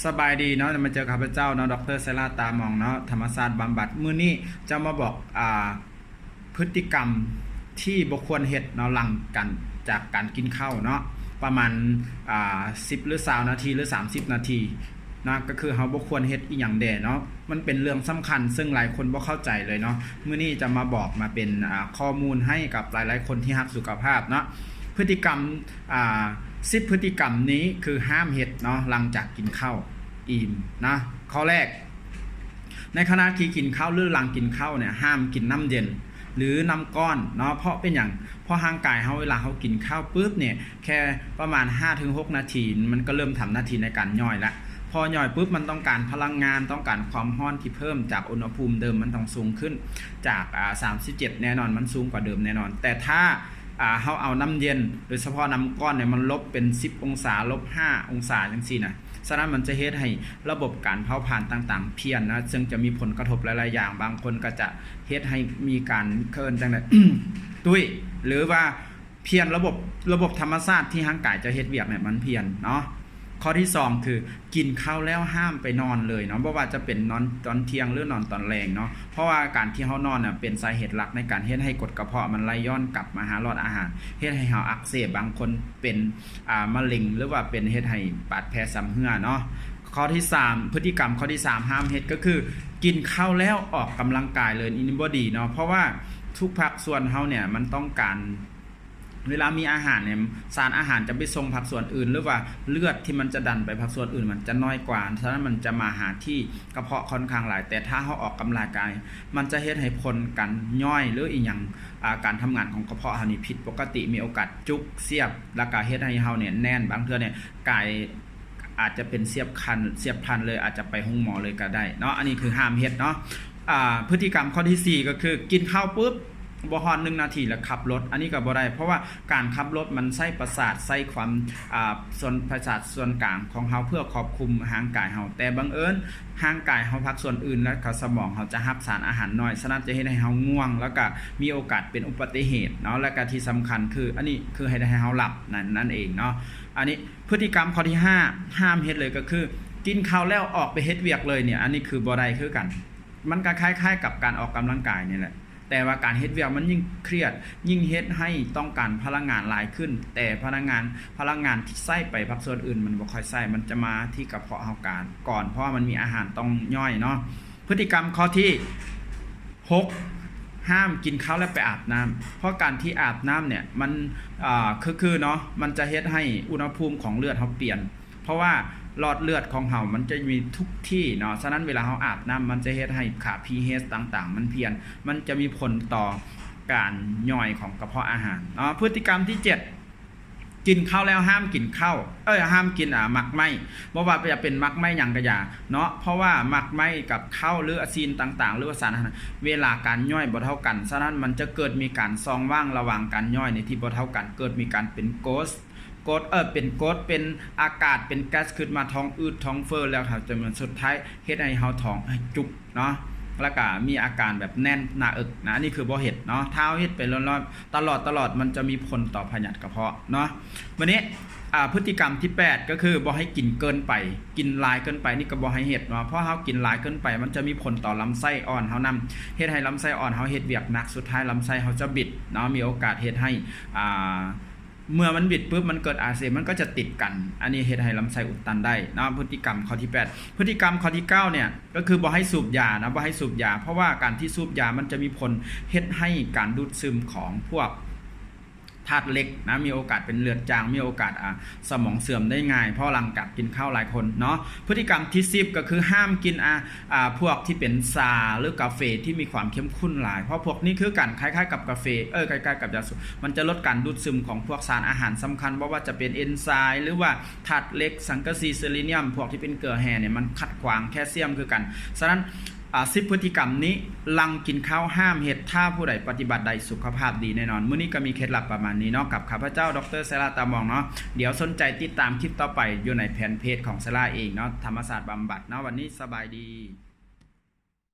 สบายดีเนาะมาเจอข้าพเจ้าเนาะดรเซราตามองเนาะธรรมศาสตร์บำบัดมื้อนี้จะมาบอกพฤติกรรมที่บ่ควรเฮ็ดเนาะหลังกันจากการกินข้าวเนาะประมาณ10หรือ20นาทีหรือ30นาทีนะก็คือเฮาบ่ควรเฮ็ดอีหยังแด่เนาะมันเป็นเรื่องสำคัญซึ่งหลายคนบ่เข้าใจเลยเนาะมื้อนี้จะมาบอกมาเป็นข้อมูลให้กับหลายๆคนที่รักสุขภาพเนาะพฤติกรรม10พฤติกรรมนี้คือห้ามเฮ็ดเนาะหลังจากกินข้าวอิ่มนะข้อแรกในขณะที่กินข้าวหรือหลังกินข้าวเนี่ยห้ามกินน้ำเย็นหรือน้ำก้อนเนาะเพราะเป็นอย่างเพราะร่างกายเฮาเวลาเฮากินข้าวปุ๊บเนี่ยแค่ประมาณ 5-6 นาทีมันก็เริ่มทำหน้าที่ในการย่อยแล้วพอย่อยปุ๊บมันต้องการพลังงานต้องการความร้อนที่เพิ่มจากอุณหภูมิเดิมมันต้องสูงขึ้นจาก37แน่นอนมันสูงกว่าเดิมแน่นอนแต่ถ้าเฮาเอาน้ำเย็นโดยเฉพาะน้ำก้อนเนี่ยมันลบเป็น10องศาลบ5องศาจังซี่นะฉะนั้นมันจะเฮ็ดให้ระบบการเผาผลาญต่างๆเพี้ยนนะซึ่งจะมีผลกระทบหลายๆอย่างบางคนก็จะเฮ็ดให้มีการเคินจังได๋ ตุ้ยหรือว่าเพี้ยนระบบธรรมชาติที่ร่างกายจะเฮ็ดเวียกเนี่ยมันเพี้ยนเนาะข้อที่2คือกินข้าวแล้วห้ามไปนอนเลยเนาะบ่ว่าจะเป็นนอนตอนเที่ยงหรือนอนตอนแลงเนาะเพราะว่าการที่เฮานอนน่ะเป็นสาเหตุหลักในการเฮ็ดให้กรดกระเพาะมันไหลย้อนกลับมาหาหลอดอาหารเฮ็ดให้เฮาอักเสบบางคนเป็นมะเร็งหรือว่าเป็นเฮ็ดให้บาดแผลซ้ำเหื่อเนาะข้อที่3พฤติกรรมข้อที่3ห้ามเฮ็ดก็คือกินข้าวแล้วออกกำลังกายเลยอันนี้บ่ดีเนาะเพราะว่าทุกภาคส่วนเฮาเนี่ยมันต้องการเวลามีอาหารเนี่ยสารอาหารจะไปส่งภาคส่วนอื่นหรือว่าเลือดที่มันจะดันไปภาคส่วนอื่นมันจะน้อยกว่าฉะนั้นมันจะมาหาที่กระเพาะค่อนข้างหลายแต่ถ้าเฮาออกกำลังกายมันจะเฮ็ดให้ผลการย่อยหรืออีหยังการทำงานของกระเพาะเฮานี่ผิดปกติมีโอกาสจุกเสียบแล้วก็เฮ็ดให้เฮาเนี่ยแน่นบางเทื่อเนี่ยกายอาจจะเป็นเสียบพันเลยอาจจะไปห้องหมอเลยก็ได้เนาะอันนี้คือห้ามเฮ็ดเนาะพฤติกรรมข้อที่4ก็คือกินข้าวปุ๊บบ่ฮอด1นาทีแล้วขับรถอันนี้ก็บ่ได้เพราะว่าการขับรถมันใช้ประสาทใช้ความส่วนประสาทส่วนกลางของเฮาเพื่อควบคุมร่างกายเฮาแต่บังเอิญร่างกายเฮาพักส่วนอื่นแล้วก็สมองเฮาจะรับสารอาหารน้อยฉะนั้นจะเฮ็ดให้เฮาง่วงแล้วก็มีโอกาสเป็นอุบัติเหตุเนาะแล้วก็ที่สำคัญคืออันนี้คือให้เฮาหลับนั่นเองเนาะอันนี้พฤติกรรมข้อที่5ห้ามเฮ็ดเลยก็คือกินข้าวแล้วออกไปเฮ็ดเวียกเลยเนี่ยอันนี้คือบ่ได้คือกันมันก็คล้ายๆกับการออกกำลังกายนี่แหละแต่ว่าการเฮ็ดเวียกมันยิ่งเครียดยิ่งเฮ็ดให้ต้องการพลังงานหลายขึ้นแต่พลังงานที่ใช้ไปภาคส่วนอื่นมันบ่ค่อยใช้มันจะมาที่กระเพาะเฮาก่อนเพราะว่ามันมีอาหารต้องย่อยเนาะพฤติกรรมข้อที่6ห้ามกินข้าวแล้วไปอาบน้ำเพราะการที่อาบน้ำเนี่ยมันคือเนาะมันจะเฮ็ดให้อุณหภูมิของเลือดเฮาเปลี่ยนเพราะว่าหลอดเลือดของเฮามันจะมีทุกที่เนาะฉะนั้นเวลาเฮาอาบน้ำมันจะเฮ็ดให้ค่า pH ต่างๆมันเพี้ยนมันจะมีผลต่อการย่อยของกระเพาะอาหารเนาะพฤติกรรมที่7กินข้าวแล้วห้ามกินข้าวห้ามกินหมักไหม้บ่ว่าจะเป็นหมักไหม้หยังก็อย่าเนาะเพราะว่าหมักไหม้กับข้าวหรืออะซีนต่างๆหรือว่าสารอาหารเวลาการย่อยบ่เท่ากันฉะนั้นมันจะเกิดมีการซองว่างระหว่างการย่อยในที่บ่เท่ากันเกิดมีการเป็นโกสเป็นโกสเป็นอากาศเป็นแก๊สขึ้นมาท้องอืดท้องเฟ้อแล้วครับจนมันสุดท้ายเฮ็ดให้เฮาท้องจุกเนาะแล้วก็มีอาการแบบแน่นหน้าอกนะนี่คือบ่เฮ็ดเนาะเท้าเฮ็ดไปร้อนๆตลอดมันจะมีผลต่อพยาธิกระเพาะเนาะวันนี้พฤติกรรมที่8ก็คือบ่ให้กินเกินไปกินหลายเกินไปนี่ก็บ่ให้เฮ็ดเนาะเพราะเฮากินหลายเกินไปมันจะมีผลต่อลำไส้อ่อนเฮานำเฮ็ดให้ลำไส้อ่อนเฮาเฮ็ดเวียกหนักสุดท้ายลำไส้เฮาจะบิดเนาะมีโอกาสเฮ็ดให้เมื่อมันบิดปุ๊บมันเกิดอาเซียนมันก็จะติดกันอันนี้เฮ็ดให้ลำไส้อุดตันได้นะพฤติกรรมข้อที่8พฤติกรรมข้อที่9เนี่ยก็คือบ่ให้สูบยานะบ่ให้สูบยาเพราะว่าการที่สูบยามันจะมีผลเฮ็ดให้การดูดซึมของพวกธาตุเหล็กนะมีโอกาสเป็นเลือดจางมีโอกาสสมองเสื่อมได้ง่ายเพราะหลังจากกินข้าวหลายคนเนาะพฤติกรรมที่10ก็คือห้ามกินพวกที่เป็นชาหรือกาแฟที่มีความเข้มข้นหลายเพราะพวกนี้คือกันคล้ายๆกับกาแฟคล้ายๆกับยาสูบมันจะลดการดูดซึมของพวกสารอาหารสำคัญเพราะว่าจะเป็นเอนไซม์หรือว่าธาตุเหล็กสังกะสีเซเลเนียมพวกที่เป็นเกลือแร่เนี่ยมันขัดขวางแคลเซียมคือกันฉะนั้น10พฤติกรรมนี้ลังกินข้าวห้ามเฮ็ดถ้าผู้ใดปฏิบัติใดสุขภาพดีแน่นอนมื้อนี้ก็มีเคล็ดลับประมาณนี้เนาะกับข้าพเจ้าดร.เซราตามองเนาะเดี๋ยวสนใจติดตามคลิปต่อไปอยู่ในแฟนเพจของเซราเองเนาะธรรมศาสตร์บำบัดเนาะวันนี้สบายดี